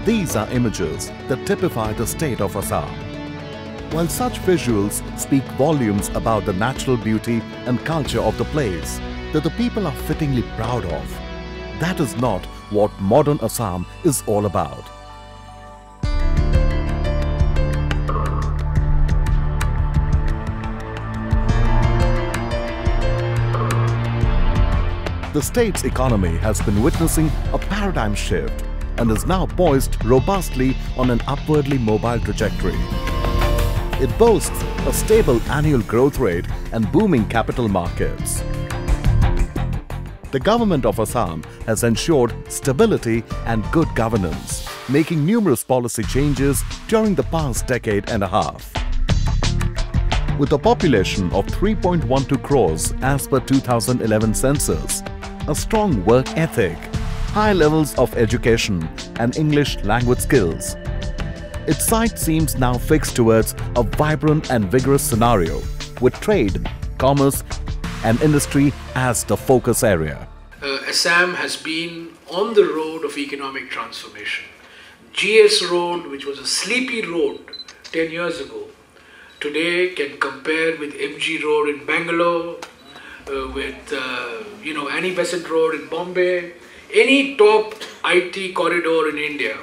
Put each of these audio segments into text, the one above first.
These are images that typify the state of Assam. While such visuals speak volumes about the natural beauty and culture of the place that the people are fittingly proud of, that is not what modern Assam is all about. The state's economy has been witnessing a paradigm shift and is now poised robustly on an upwardly mobile trajectory. It boasts a stable annual growth rate and booming capital markets. The government of Assam has ensured stability and good governance, making numerous policy changes during the past decade and a half. With a population of 3.12 crores as per 2011 census, a strong work ethic, high levels of education and English language skills, its sight seems now fixed towards a vibrant and vigorous scenario with trade, commerce and industry as the focus area. Assam has been on the road of economic transformation. GS Road, which was a sleepy road 10 years ago, today can compare with MG Road in Bangalore, with Annie Besant Road in Bombay, any top IT corridor in India.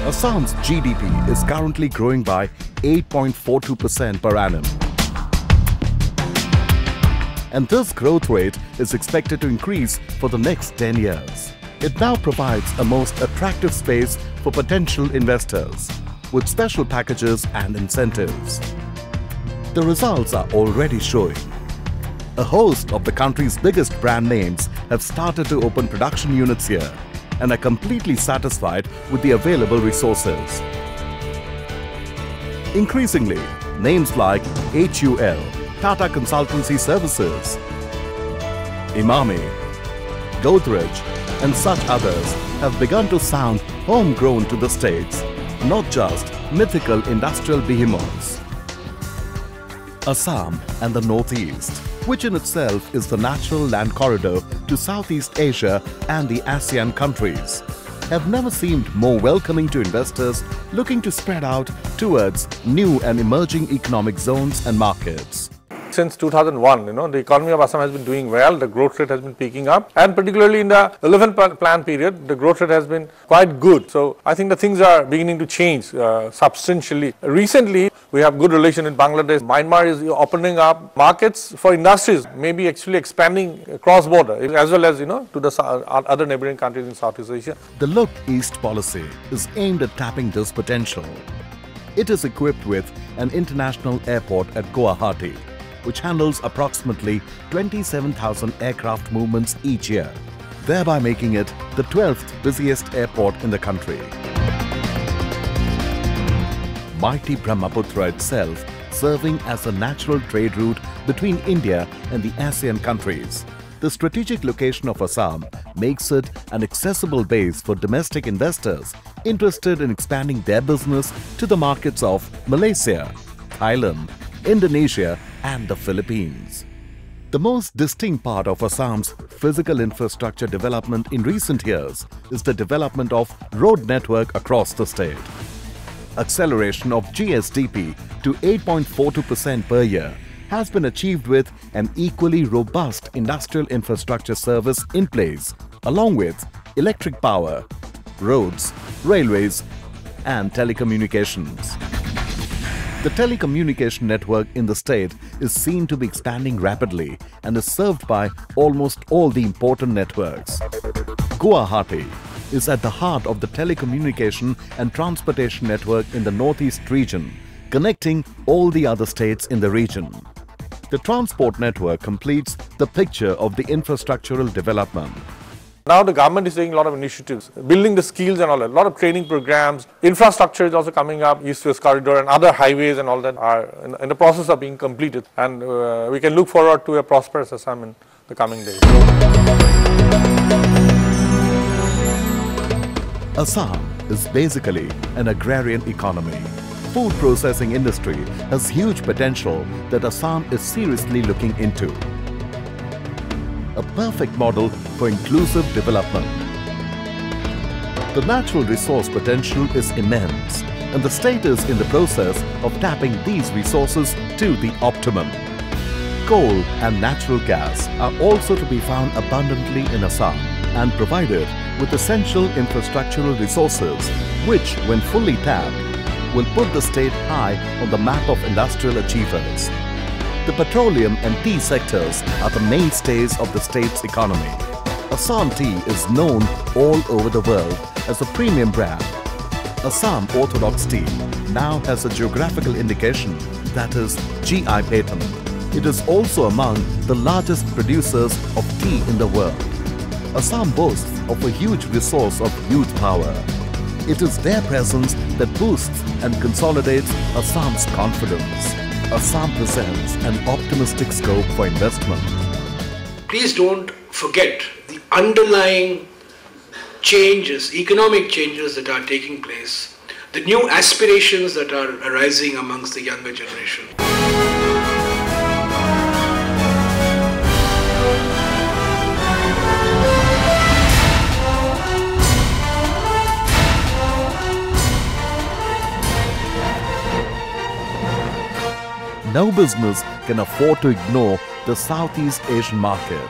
Assam's GDP is currently growing by 8.42% per annum. And this growth rate is expected to increase for the next 10 years. It now provides a most attractive space for potential investors, with special packages and incentives. The results are already showing. A host of the country's biggest brand names have started to open production units here and are completely satisfied with the available resources. Increasingly, names like HUL, Tata Consultancy Services, Imami, Godrej and such others have begun to sound homegrown to the states, not just mythical industrial behemoths. Assam and the Northeast, which in itself is the natural land corridor to Southeast Asia and the ASEAN countries, have never seemed more welcoming to investors looking to spread out towards new and emerging economic zones and markets. Since 2001, the economy of Assam has been doing well, the growth rate has been picking up, and particularly in the 11 plan period, the growth rate has been quite good. So I think the things are beginning to change substantially. Recently, we have good relation in Bangladesh. Myanmar is opening up markets for industries, maybe actually expanding cross-border, as well as, to the other neighboring countries in Southeast Asia. The Look East policy is aimed at tapping this potential. It is equipped with an international airport at Guwahati, which handles approximately 27,000 aircraft movements each year, thereby making it the 12th busiest airport in the country. Mighty Brahmaputra itself serving as a natural trade route between India and the ASEAN countries. The strategic location of Assam makes it an accessible base for domestic investors interested in expanding their business to the markets of Malaysia, Thailand, Indonesia and the Philippines. The most distinct part of Assam's physical infrastructure development in recent years is the development of road network across the state. Acceleration of GSDP to 8.42% per year has been achieved with an equally robust industrial infrastructure service in place, along with electric power, roads, railways and telecommunications. The telecommunication network in the state is seen to be expanding rapidly and is served by almost all the important networks. Guwahati is at the heart of the telecommunication and transportation network in the Northeast region, connecting all the other states in the region. The transport network completes the picture of the infrastructural development. Now the government is taking a lot of initiatives, building the skills and all that, a lot of training programs. Infrastructure is also coming up, East-West Corridor and other highways and all that are in the process of being completed. And we can look forward to a prosperous Assam in the coming days. Assam is basically an agrarian economy. Food processing industry has huge potential that Assam is seriously looking into. a perfect model for inclusive development. The natural resource potential is immense, and the state is in the process of tapping these resources to the optimum. Coal and natural gas are also to be found abundantly in Assam and provided with essential infrastructural resources which, when fully tapped, will put the state high on the map of industrial achievers. The petroleum and tea sectors are the mainstays of the state's economy. Assam tea is known all over the world as a premium brand. Assam Orthodox tea now has a geographical indication, that is GI patent. It is also among the largest producers of tea in the world. Assam boasts of a huge resource of youth power. It is their presence that boosts and consolidates Assam's confidence. Assam presents an optimistic scope for investment. Please don't forget the underlying changes, economic changes that are taking place, the new aspirations that are arising amongst the younger generation. No business can afford to ignore the Southeast Asian market,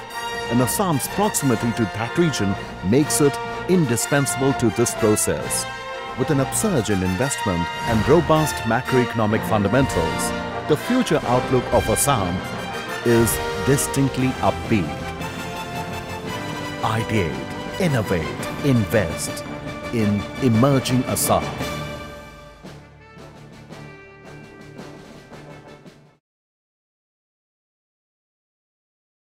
and Assam's proximity to that region makes it indispensable to this process. With an upsurge in investment and robust macroeconomic fundamentals, the future outlook of Assam is distinctly upbeat. Ideate, innovate, invest in emerging Assam.